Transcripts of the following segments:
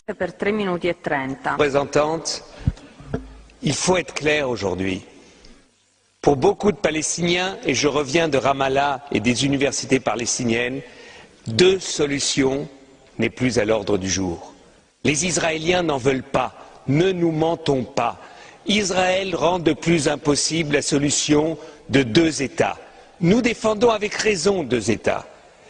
Per 3 minuti e 30. Représentante, il faut être clair aujourd'hui. Pour beaucoup de Palestiniens, et je reviens de Ramallah et des universités palestiniennes, deux solutions n'est plus à l'ordre du jour. Les Israéliens n'en veulent pas, ne nous mentons pas. Israël rend de plus impossible la solution de deux États. Nous défendons avec raison deux États.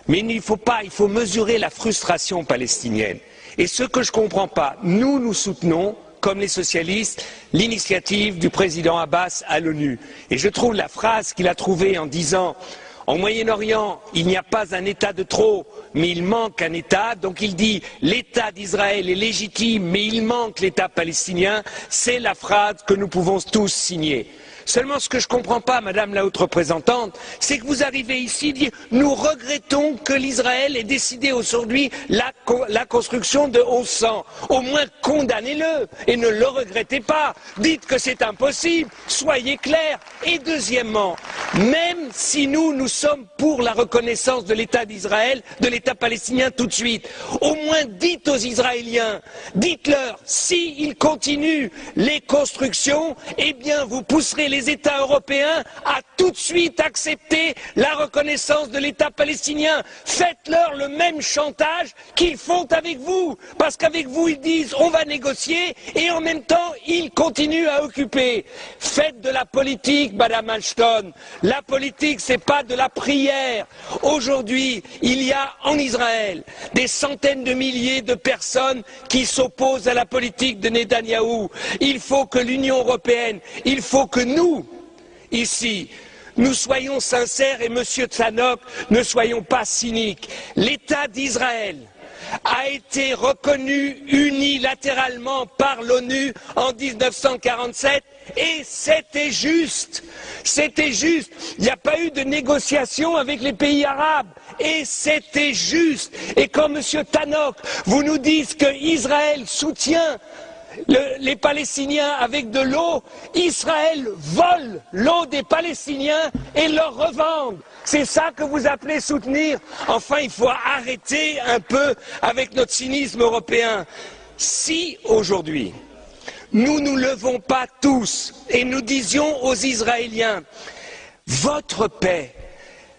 Mais il faut mesurer la frustration palestinienne. Et ce que je ne comprends pas, nous soutenons, comme les socialistes, l'initiative du président Abbas à l'ONU. Et je trouve la phrase qu'il a trouvée en disant « En Moyen-Orient, il n'y a pas un État de trop, mais il manque un État. » Donc il dit « L'État d'Israël est légitime, mais il manque l'État palestinien. » C'est la phrase que nous pouvons tous signer. Seulement, ce que je ne comprends pas, Madame la Haute Représentante, c'est que vous arrivez ici et dites « Nous regrettons que l'Israël ait décidé aujourd'hui la construction de 1100. » Au moins, condamnez-le et ne le regrettez pas. Dites que c'est impossible. Soyez clairs. Et deuxièmement, même si nous sommes pour la reconnaissance de l'État d'Israël, de l'État palestinien tout de suite, au moins dites aux Israéliens, dites-leur, s'ils continuent les constructions, eh bien vous pousserez les États européens à tout de suite accepter la reconnaissance de l'État palestinien. Faites-leur le même chantage qu'ils font avec vous. Parce qu'avec vous, ils disent on va négocier et en même temps, ils continuent à occuper. Faites de la politique, Madame Ashton. La politique, c'est pas de la prière. Aujourd'hui, il y a en Israël des centaines de milliers de personnes qui s'opposent à la politique de Netanyahou. Il faut que l'Union européenne, il faut que nous, ici, nous soyons sincères et Monsieur Tzanok, ne soyons pas cyniques. L'État d'Israël a été reconnu unilatéralement par l'ONU en 1947 et c'était juste. C'était juste. Il n'y a pas eu de négociation avec les pays arabes et c'était juste. Et quand Monsieur Tannock, vous nous dites qu'Israël soutient les Palestiniens avec de l'eau, Israël vole l'eau des Palestiniens et leur revend. C'est ça que vous appelez soutenir? Enfin, il faut arrêter un peu avec notre cynisme européen. Si aujourd'hui, nous nous levons pas tous et nous disions aux Israéliens, votre paix,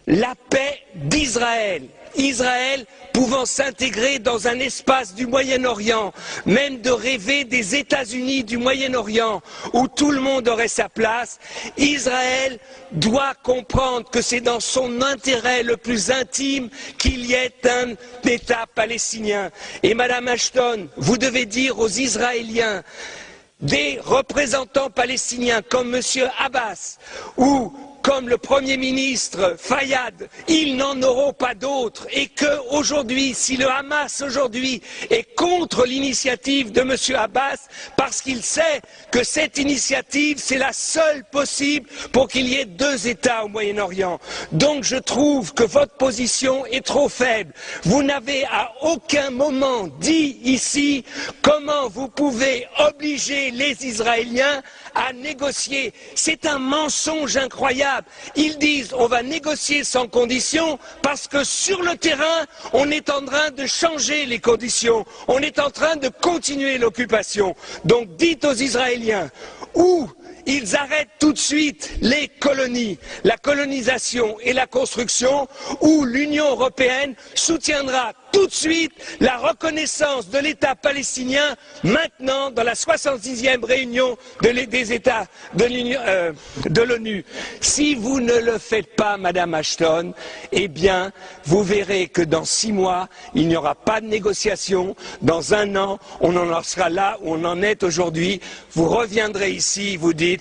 la paix d'Israël, Israël pouvant s'intégrer dans un espace du Moyen-Orient, même de rêver des États-Unis du Moyen-Orient, où tout le monde aurait sa place, Israël doit comprendre que c'est dans son intérêt le plus intime qu'il y ait un État palestinien. Et Madame Ashton, vous devez dire aux Israéliens, des représentants palestiniens comme M. Abbas ou comme le Premier ministre Fayyad, ils n'en auront pas d'autres et qu'aujourd'hui, si le Hamas aujourd'hui est contre l'initiative de M. Abbas, parce qu'il sait que cette initiative, c'est la seule possible pour qu'il y ait deux États au Moyen-Orient. Donc je trouve que votre position est trop faible. Vous n'avez à aucun moment dit ici comment vous pouvez obliger les Israéliens à négocier. C'est un mensonge incroyable. Ils disent on va négocier sans conditions parce que sur le terrain, on est en train de changer les conditions. On est en train de continuer l'occupation. Donc dites aux Israéliens où ils arrêtent tout de suite les colonies, la colonisation et la construction, où l'Union européenne soutiendra tout de suite la reconnaissance de l'État palestinien maintenant dans la 66e réunion des États de l'ONU. Si vous ne le faites pas, Madame Ashton, eh bien, vous verrez que dans 6 mois, il n'y aura pas de négociation. Dans 1 an, on en sera là où on en est aujourd'hui. Vous reviendrez ici, vous dites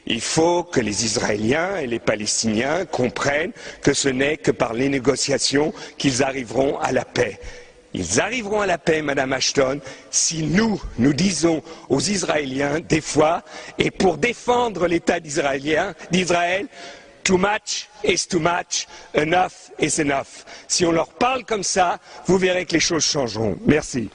il faut que les Israéliens et les Palestiniens comprennent que ce n'est que par les négociations qu'ils arriveront à la paix. Ils arriveront à la paix, Madame Ashton, si nous disons aux Israéliens, des fois, et pour défendre l'État d'Israël, too much is too much, enough is enough. Si on leur parle comme ça, vous verrez que les choses changeront. Merci.